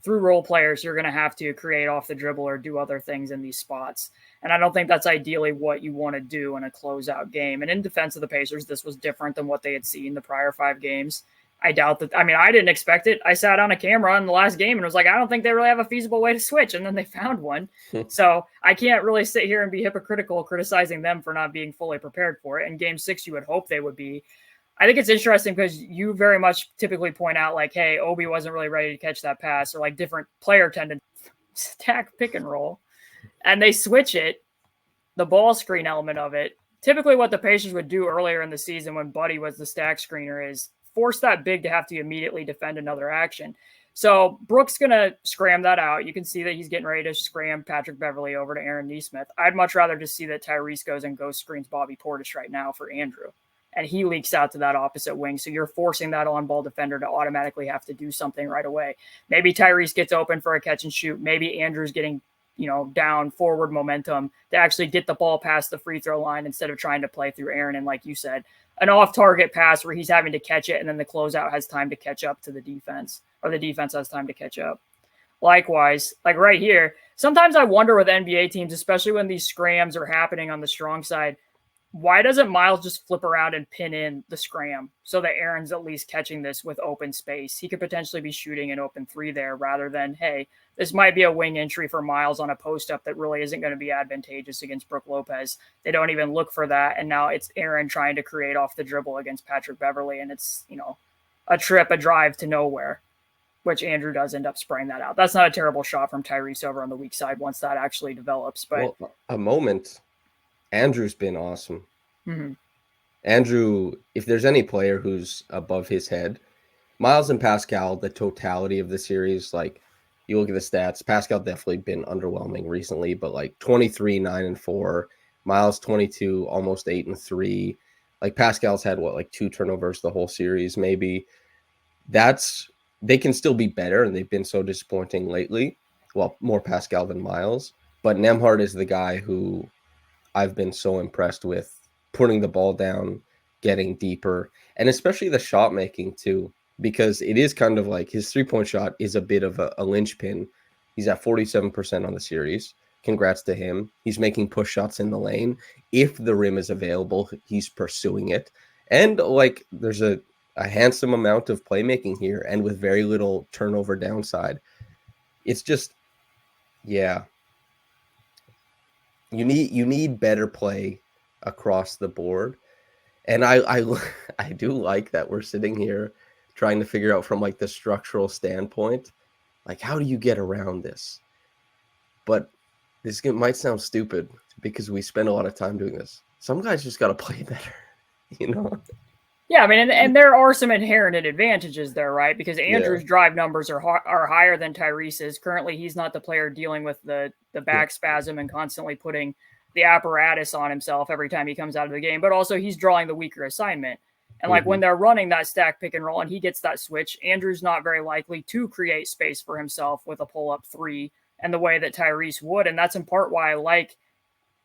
Through role players, you're going to have to create off the dribble or do other things in these spots. And I don't think that's ideally what you want to do in a closeout game. And in defense of the Pacers, this was different than what they had seen the prior 5 games. I doubt that. I mean, I didn't expect it. I sat on a camera in the last game and was like, I don't think they really have a feasible way to switch. And then they found one. So I can't really sit here and be hypocritical criticizing them for not being fully prepared for it. In game 6, you would hope they would be. I think it's interesting because you very much typically point out like, hey, Obi wasn't really ready to catch that pass, or like different player tend to stack pick and roll. And they switch it, the ball screen element of it. Typically what the Pacers would do earlier in the season when Buddy was the stack screener is force that big to have to immediately defend another action. So Brooks going to scram that out. You can see that he's getting ready to scram Patrick Beverley over to Aaron Neesmith. I'd much rather just see that Tyrese goes and ghost screens Bobby Portis right now for Andrew, and he leaks out to that opposite wing. So you're forcing that on-ball defender to automatically have to do something right away. Maybe Tyrese gets open for a catch and shoot. Maybe Andrew's getting, down forward momentum to actually get the ball past the free throw line instead of trying to play through Aaron. And like you said, an off-target pass where he's having to catch it and then the closeout has time to catch up to the defense, or the defense has time to catch up. Likewise, like right here, sometimes I wonder with NBA teams, especially when these scrams are happening on the strong side, why doesn't Miles just flip around and pin in the scram so that Aaron's at least catching this with open space? He could potentially be shooting an open 3 there rather than, hey, this might be a wing entry for Miles on a post-up that really isn't going to be advantageous against Brook Lopez. They don't even look for that, and now it's Aaron trying to create off the dribble against Patrick Beverley, and it's, a drive to nowhere, which Andrew does end up spraying that out. That's not a terrible shot from Tyrese over on the weak side once that actually develops. But a moment, Andrew's been awesome. Mm-hmm. Andrew, if there's any player who's above his head, Miles and Pascal, the totality of the series, like you look at the stats, Pascal definitely been underwhelming recently, but like 23, 9-4, Miles 22, almost 8-3. Like Pascal's had like 2 turnovers the whole series, maybe. They can still be better, and they've been so disappointing lately. Well, more Pascal than Miles, but Nembhard is the guy who I've been so impressed with, putting the ball down, getting deeper, and especially the shot making too, because it is kind of like his 3-point shot is a bit of a linchpin. He's at 47% on the series, Congrats to him. He's making push shots in the lane. If the rim is available, he's pursuing it. And like there's a handsome amount of playmaking here, and with very little turnover downside. It's just, yeah. You need better play across the board. And I do like that we're sitting here trying to figure out from like the structural standpoint, like how do you get around this? But this might sound stupid because we spend a lot of time doing this. Some guys just got to play better, you know? Yeah, I mean, and there are some inherent advantages there, right? Because Andrew's drive numbers are higher than Tyrese's. Currently, he's not the player dealing with the back spasm and constantly putting the apparatus on himself every time he comes out of the game. But also, he's drawing the weaker assignment. And like when they're running that stack pick and roll and he gets that switch, Andrew's not very likely to create space for himself with a pull-up three and the way that Tyrese would. And that's in part why I like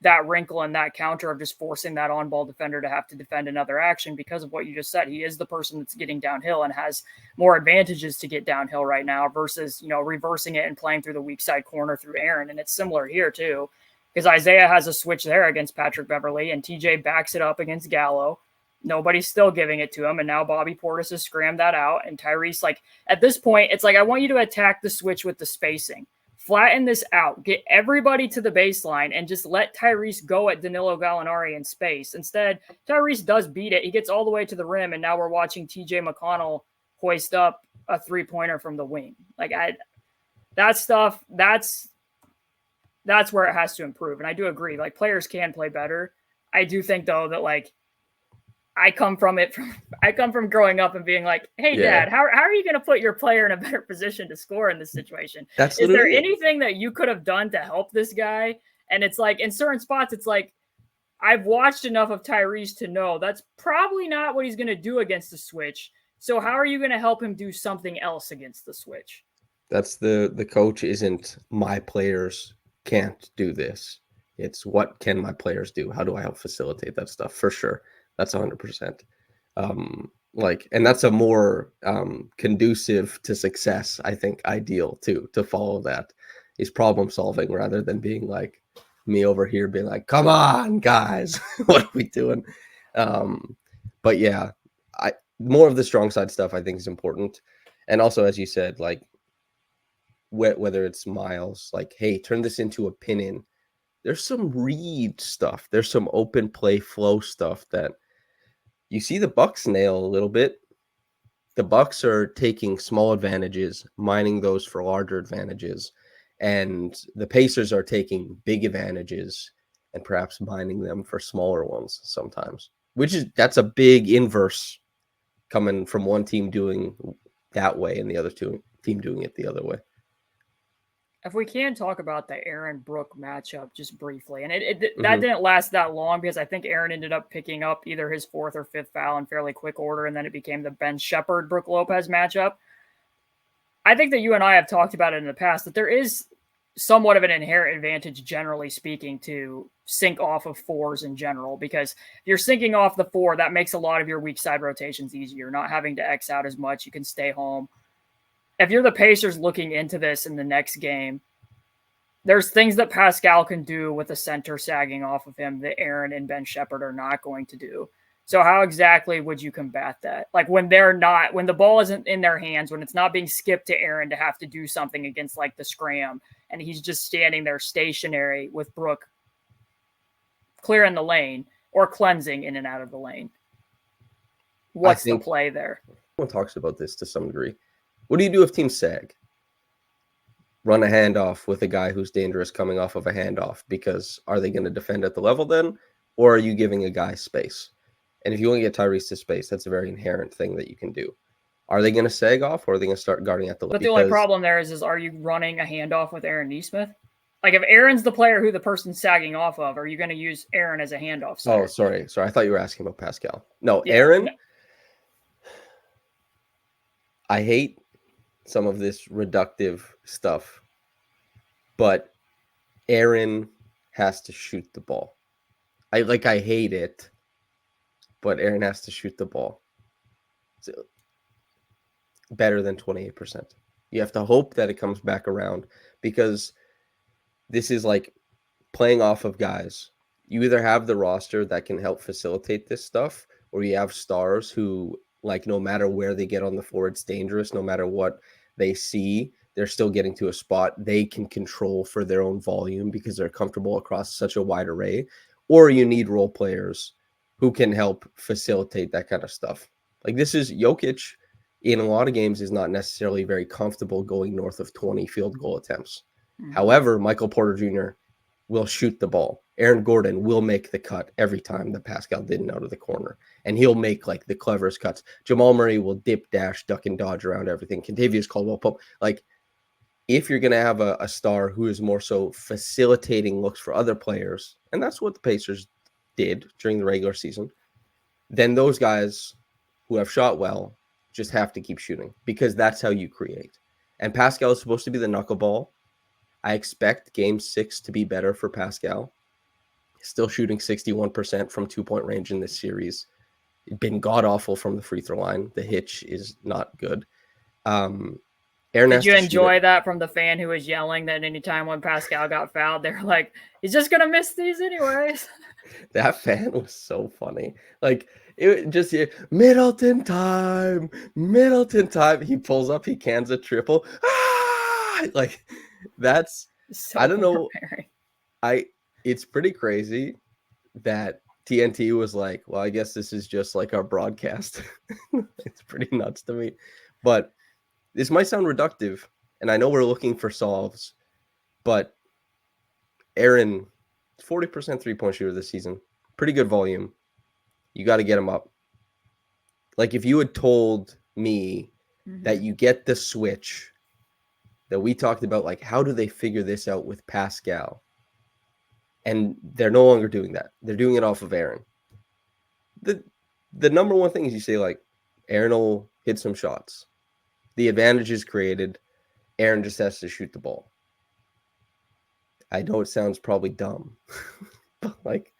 that wrinkle and that counter of just forcing that on-ball defender to have to defend another action because of what you just said. He is the person that's getting downhill and has more advantages to get downhill right now versus, you know, reversing it and playing through the weak side corner through Aaron. And it's similar here too, because Isaiah has a switch there against Patrick Beverley and TJ backs it up against Gallo. Nobody's still giving it to him. And now Bobby Portis has scrammed that out. And Tyrese, like at this point, it's like, I want you to attack the switch with the spacing. Flatten this out, get everybody to the baseline, and just let Tyrese go at Danilo Gallinari in space. Instead, Tyrese does beat it. He gets all the way to the rim, and now we're watching TJ McConnell hoist up a three-pointer from the wing. Like that stuff, that's where it has to improve. And I do agree, like players can play better. I do think though that like I come from growing up and being like, hey, Dad, how are you going to put your player in a better position to score in this situation? Is there anything that you could have done to help this guy? And it's like in certain spots, it's like I've watched enough of Tyrese to know that's probably not what he's going to do against the switch. So how are you going to help him do something else against the switch? That's the coach isn't my players can't do this. It's what can my players do? How do I help facilitate that stuff? For sure. That's 100%. And that's a more conducive to success, I think, ideal too, to follow that is problem solving rather than being like me over here being like, come on, guys, what are we doing? But yeah, more of the strong side stuff I think is important. And also, as you said, like whether it's Miles, like, hey, turn this into a pin-in. There's some read stuff. There's some open play flow stuff that you see the Bucks nail a little bit. The Bucks are taking small advantages, mining those for larger advantages, and the Pacers are taking big advantages and perhaps mining them for smaller ones sometimes. That's a big inverse coming from one team doing that way and the other team doing it the other way. If we can talk about the Aaron Brook matchup just briefly, and that didn't last that long because I think Aaron ended up picking up either his fourth or fifth foul in fairly quick order, and then it became the Ben Shepherd Brook Lopez matchup. I think that you and I have talked about it in the past that there is somewhat of an inherent advantage, generally speaking, to sync off of fours in general, because if you're syncing off the four, that makes a lot of your weak side rotations easier, not having to X out as much. You can stay home. If you're the Pacers looking into this in the next game, there's things that Pascal can do with the center sagging off of him that Aaron and Ben Shepherd are not going to do. So how exactly would you combat that? Like when the ball isn't in their hands, when it's not being skipped to Aaron to have to do something against like the scram, and he's just standing there stationary with Brook clearing the lane or cleansing in and out of the lane. What's the play there? Everyone talks about this to some degree. What do you do if teams sag? Run a handoff with a guy who's dangerous coming off of a handoff, because are they going to defend at the level then? Or are you giving a guy space? And if you want to get Tyrese to space, that's a very inherent thing that you can do. Are they going to sag off, or are they going to start guarding at the level? But the only problem there is are you running a handoff with Aaron Nesmith? Like if Aaron's the player who the person's sagging off of, are you going to use Aaron as a handoff setter? Oh, sorry. I thought you were asking about Pascal. No, yeah. Aaron. I hate some of this reductive stuff, but Aaron has to shoot the ball. I hate it, but Aaron has to shoot the ball. So, better than 28%. You have to hope that it comes back around, because this is like playing off of guys. You either have the roster that can help facilitate this stuff, or you have stars who, like, no matter where they get on the floor, it's dangerous. No matter what they see, they're still getting to a spot they can control for their own volume because they're comfortable across such a wide array. Or you need role players who can help facilitate that kind of stuff. Like, this is Jokic in a lot of games is not necessarily very comfortable going north of 20 field goal attempts. Mm-hmm. However, Michael Porter Jr. will shoot the ball. Aaron Gordon will make the cut every time that Pascal didn't out of the corner. And he'll make like the cleverest cuts. Jamal Murray will dip, dash, duck, and dodge around everything. Kentavious Caldwell-Pope. Like, if you're going to have a star who is more so facilitating looks for other players, and that's what the Pacers did during the regular season, then those guys who have shot well just have to keep shooting, because that's how you create. And Pascal is supposed to be the knuckleball. I expect game 6 to be better for Pascal. Still shooting 61% from 2-point range in this series. Been god-awful from the free throw line. The hitch is not good. Aaron, did you enjoy that from the fan who was yelling that anytime when Pascal got fouled, they're like, he's just going to miss these anyways? That fan was so funny. Like, it just, Middleton time. He pulls up, he cans a triple. Like, that's, so I don't know. It's pretty crazy that TNT was like, well, I guess this is just like our broadcast. It's pretty nuts to me. But this might sound reductive, and I know we're looking for solves, but Aaron, 40% three-point shooter this season. Pretty good volume. You got to get him up. Like, if you had told me that you get the switch that we talked about, like, how do they figure this out with Pascal? And they're no longer doing that. They're doing it off of Aaron. The number one thing is you say, like, Aaron will hit some shots. The advantage is created. Aaron just has to shoot the ball. I know it sounds probably dumb, but, like,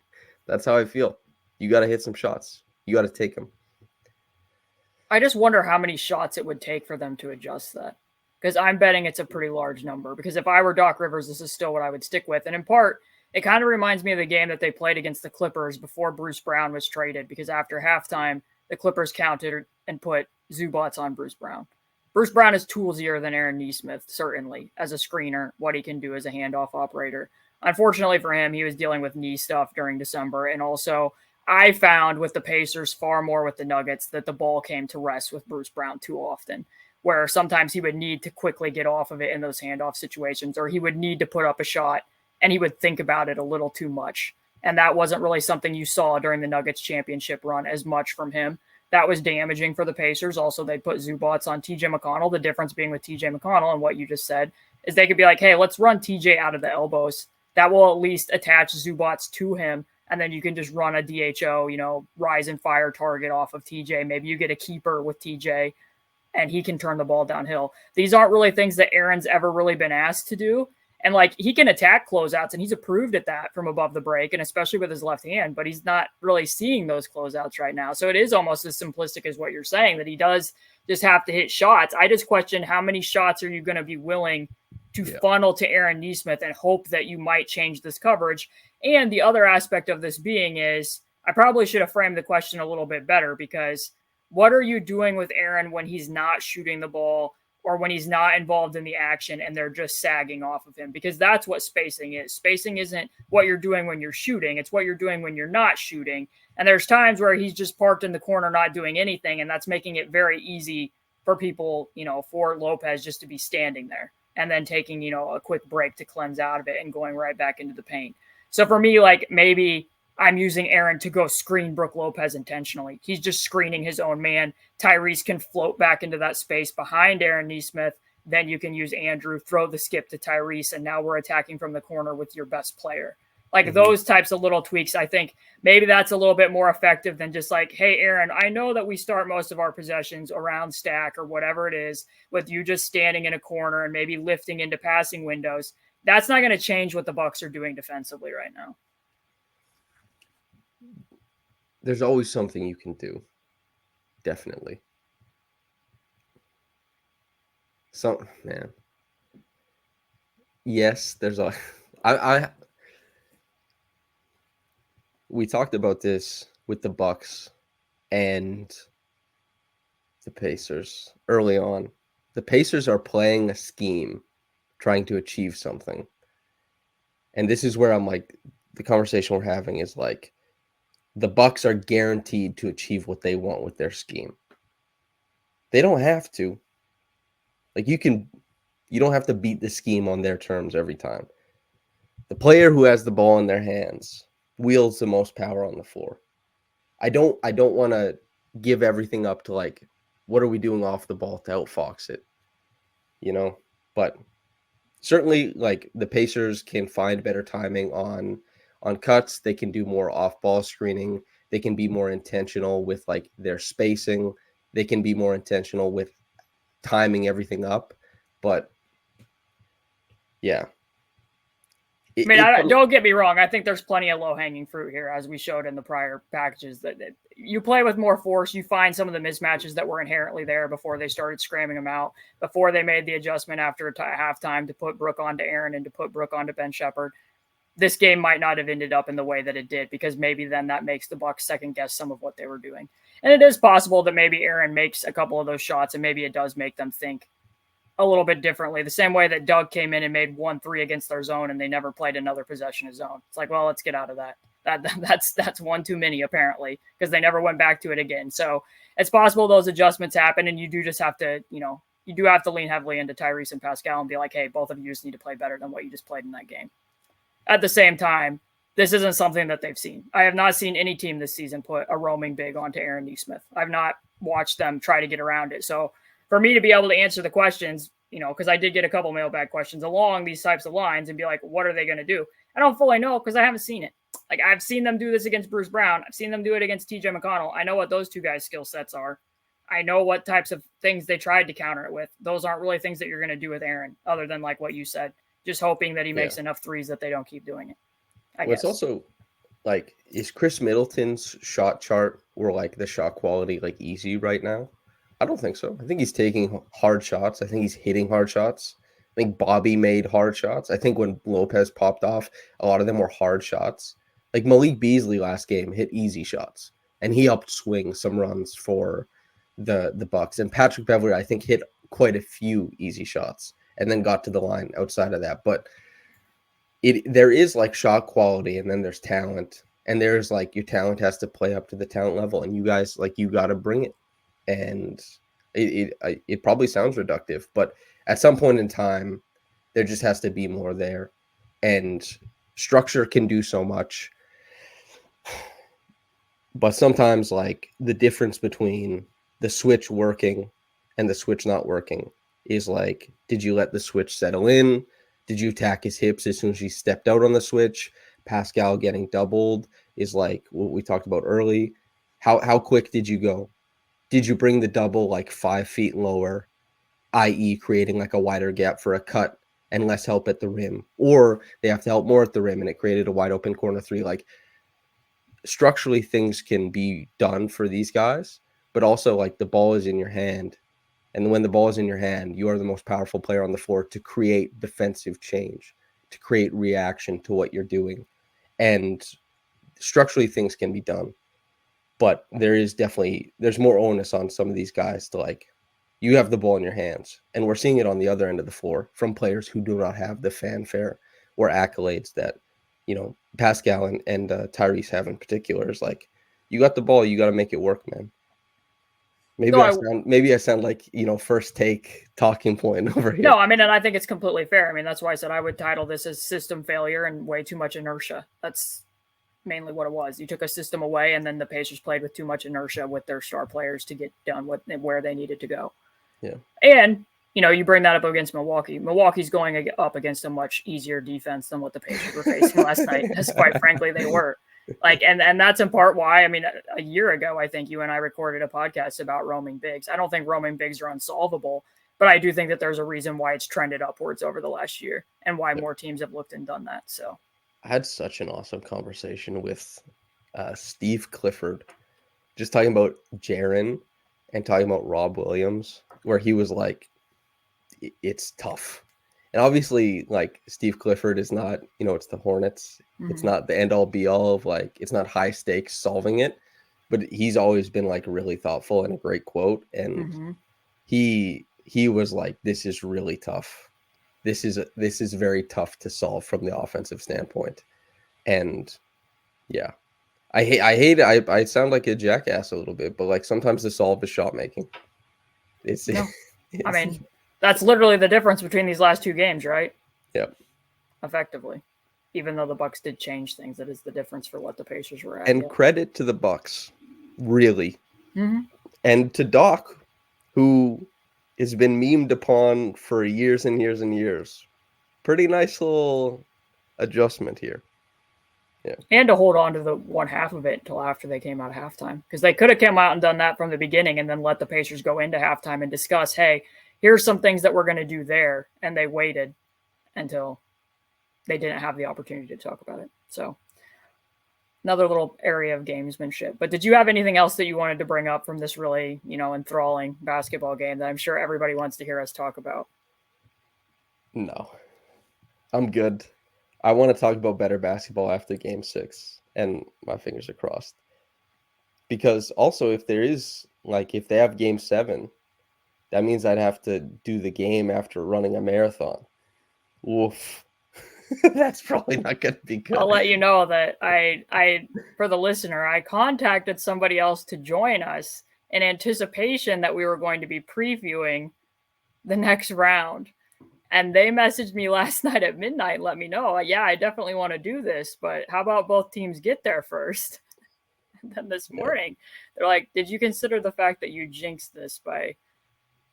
that's how I feel. You got to hit some shots. You got to take them. I just wonder how many shots it would take for them to adjust that, because I'm betting it's a pretty large number. Because if I were Doc Rivers, this is still what I would stick with. And in part, it kind of reminds me of the game that they played against the Clippers before Bruce Brown was traded, because after halftime, the Clippers counted and put Zubats on Bruce Brown. Bruce Brown is toolsier than Aaron Nesmith, certainly, as a screener, what he can do as a handoff operator. Unfortunately for him, he was dealing with knee stuff during December. And also, I found with the Pacers far more with the Nuggets that the ball came to rest with Bruce Brown too often, where sometimes he would need to quickly get off of it in those handoff situations, or he would need to put up a shot and he would think about it a little too much. And that wasn't really something you saw during the Nuggets championship run as much from him. That was damaging for the Pacers. Also, they put Zubats on TJ McConnell. The difference being with TJ McConnell and what you just said is they could be like, hey, let's run TJ out of the elbows. That will at least attach Zubats to him. And then you can just run a DHO, rise and fire target off of TJ. Maybe you get a keeper with TJ and he can turn the ball downhill. These aren't really things that Aaron's ever really been asked to do. And, like, he can attack closeouts, and he's approved at that from above the break, and especially with his left hand, but he's not really seeing those closeouts right now. So it is almost as simplistic as what you're saying, that he does just have to hit shots. I just question how many shots are you going to be willing to funnel to Aaron Nesmith and hope that you might change this coverage. And the other aspect of this being is, I probably should have framed the question a little bit better, because what are you doing with Aaron when he's not shooting the ball, or when he's not involved in the action and they're just sagging off of him? Because that's what spacing is. Spacing isn't what you're doing when you're shooting. It's what you're doing when you're not shooting. And there's times where he's just parked in the corner not doing anything, and that's making it very easy for people, for Lopez just to be standing there and then taking, a quick break to cleanse out of it and going right back into the paint. So for me, like, maybe I'm using Aaron to go screen Brook Lopez intentionally. He's just screening his own man. Tyrese can float back into that space behind Aaron Nesmith. Then you can use Andrew, throw the skip to Tyrese, and now we're attacking from the corner with your best player. Like, those types of little tweaks, I think maybe that's a little bit more effective than just like, hey, Aaron, I know that we start most of our possessions around stack or whatever it is, with you just standing in a corner and maybe lifting into passing windows. That's not going to change what the Bucks are doing defensively right now. There's always something you can do. Definitely. Man. Yes, there's a... we talked about this with the Bucks and the Pacers early on. The Pacers are playing a scheme, trying to achieve something. And this is where I'm like, the conversation we're having is like, the Bucks are guaranteed to achieve what they want with their scheme. They don't have to. Like you don't have to beat the scheme on their terms every time. The player who has the ball in their hands wields the most power on the floor. I don't want to give everything up to like, what are we doing off the ball to outfox it? But certainly like the Pacers can find better timing on cuts. They can do more off ball screening. They can be more intentional with like their spacing. They can be more intentional with timing everything up. But yeah. Don't get me wrong. I think there's plenty of low-hanging fruit here, as we showed in the prior packages. That you play with more force, you find some of the mismatches that were inherently there before they started scramming them out, before they made the adjustment after halftime to put Brook onto Aaron and to put Brook onto Ben Shepherd. This game might not have ended up in the way that it did, because maybe then that makes the Bucks second guess some of what they were doing. And it is possible that maybe Aaron makes a couple of those shots and maybe it does make them think a little bit differently. The same way that Doug came in and made 1-3 against their zone and they never played another possession of zone. It's like, well, let's get out of that. That's one too many, apparently, because they never went back to it again. So it's possible those adjustments happen, and you do just have to, you do have to lean heavily into Tyrese and Pascal and be like, hey, both of you just need to play better than what you just played in that game. At the same time, this isn't something that they've seen. I have not seen any team this season put a roaming big onto Aaron Nesmith. I've not watched them try to get around it. So for me to be able to answer the questions, because I did get a couple mailbag questions along these types of lines and be like, what are they going to do? I don't fully know because I haven't seen it. Like, I've seen them do this against Bruce Brown. I've seen them do it against TJ McConnell. I know what those two guys' skill sets are. I know what types of things they tried to counter it with. Those aren't really things that you're going to do with Aaron, other than like what you said, just hoping that he makes enough threes that they don't keep doing it. I guess. It's also like, is Chris Middleton's shot chart or like the shot quality like easy right now? I don't think so. I think he's taking hard shots. I think he's hitting hard shots. I think Bobby made hard shots. I think when Lopez popped off, a lot of them were hard shots. Like Malik Beasley last game hit easy shots, and he helped swing some runs for the Bucks. And Patrick Beverley, I think, hit quite a few easy shots and then got to the line outside of that. But there is like shot quality, and then there's talent, and there's like your talent has to play up to the talent level, and you guys like you got to bring it. And it probably sounds reductive, but at some point in time, there just has to be more there, and structure can do so much. But sometimes, like, the difference between the switch working and the switch not working is like, did you let the switch settle in? Did you attack his hips as soon as he stepped out on the switch? Pascal getting doubled is like what we talked about early. How quick did you go? Did you bring the double like 5 feet lower, i.e. creating like a wider gap for a cut and less help at the rim? Or they have to help more at the rim and it created a wide open corner three. Like, structurally, things can be done for these guys, but also like the ball is in your hand. And when the ball is in your hand, you are the most powerful player on the floor to create defensive change, to create reaction to what you're doing. And structurally, things can be done. But there's more onus on some of these guys to like, you have the ball in your hands. And we're seeing it on the other end of the floor from players who do not have the fanfare or accolades that, Pascal and Tyrese have in particular. Is like, you got the ball, you got to make it work, man. Maybe I sound like, first take talking point over here. No, I mean, and I think it's completely fair. I mean, that's why I said I would title this as system failure and way too much inertia. That's mainly what it was. You took a system away, and then the Pacers played with too much inertia with their star players to get done where they needed to go. Yeah. And, you bring that up against Milwaukee. Milwaukee's going up against a much easier defense than what the Pacers were facing last night, as quite frankly they were. Like, and that's in part why, I mean, a year ago, I think you and I recorded a podcast about roaming bigs. I don't think roaming bigs are unsolvable, but I do think that there's a reason why it's trended upwards over the last year and why more teams have looked and done that. So I had such an awesome conversation with Steve Clifford, just talking about Jaren and talking about Rob Williams, where he was like, it's tough. And obviously, like, Steve Clifford is not, it's the Hornets. It's not the end all be all of, like, it's not high stakes solving it, but he's always been, like, really thoughtful and a great quote. And he was like, this is really tough. This is very tough to solve from the offensive standpoint. And yeah, I hate it. I sound like a jackass a little bit, but, like, sometimes the solve is shot making. I mean, that's literally the difference between these last two games, right? Yep. Effectively. Even though the Bucks did change things, that is the difference for what the Pacers were at. And credit to the Bucks, really. And to Doc, who has been memed upon for years and years and years. Pretty nice little adjustment here. Yeah. And to hold on to the one half of it until after they came out of halftime. Because they could have come out and done that from the beginning and then let the Pacers go into halftime and discuss, hey, here's some things that we're going to do there. And they waited until they didn't have the opportunity to talk about it. So another little area of gamesmanship. But did you have anything else that you wanted to bring up from this really, enthralling basketball game that I'm sure everybody wants to hear us talk about? No, I'm good. I want to talk about better basketball after game 6, and my fingers are crossed. Because also, if they have game 7, that means I'd have to do the game after running a marathon. Woof. That's probably not going to be good. I'll let you know that I, for the listener, I contacted somebody else to join us in anticipation that we were going to be previewing the next round. And they messaged me last night at midnight and let me know, yeah, I definitely want to do this, but how about both teams get there first? And then this morning, they're like, did you consider the fact that you jinxed this by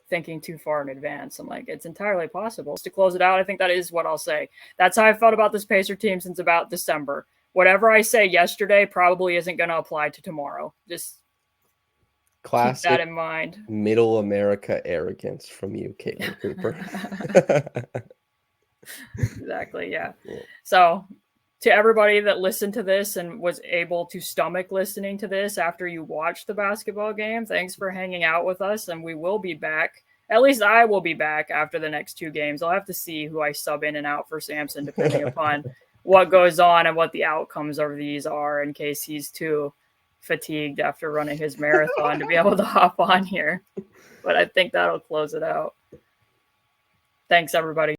thinking too far in advance? I'm like, it's entirely possible. To close it out, I think that is what I'll say. That's how I felt about this Pacer team since about December. Whatever I say yesterday probably isn't going to apply to tomorrow. Just classic, keep that in mind. Middle America arrogance from you, Caitlin Cooper. Exactly, yeah. So to everybody that listened to this and was able to stomach listening to this after you watched the basketball game, thanks for hanging out with us, and we will be back. At least I will be back after the next 2 games. I'll have to see who I sub in and out for Samson, depending upon what goes on and what the outcomes of these are, in case he's too fatigued after running his marathon to be able to hop on here. But I think that'll close it out. Thanks, everybody.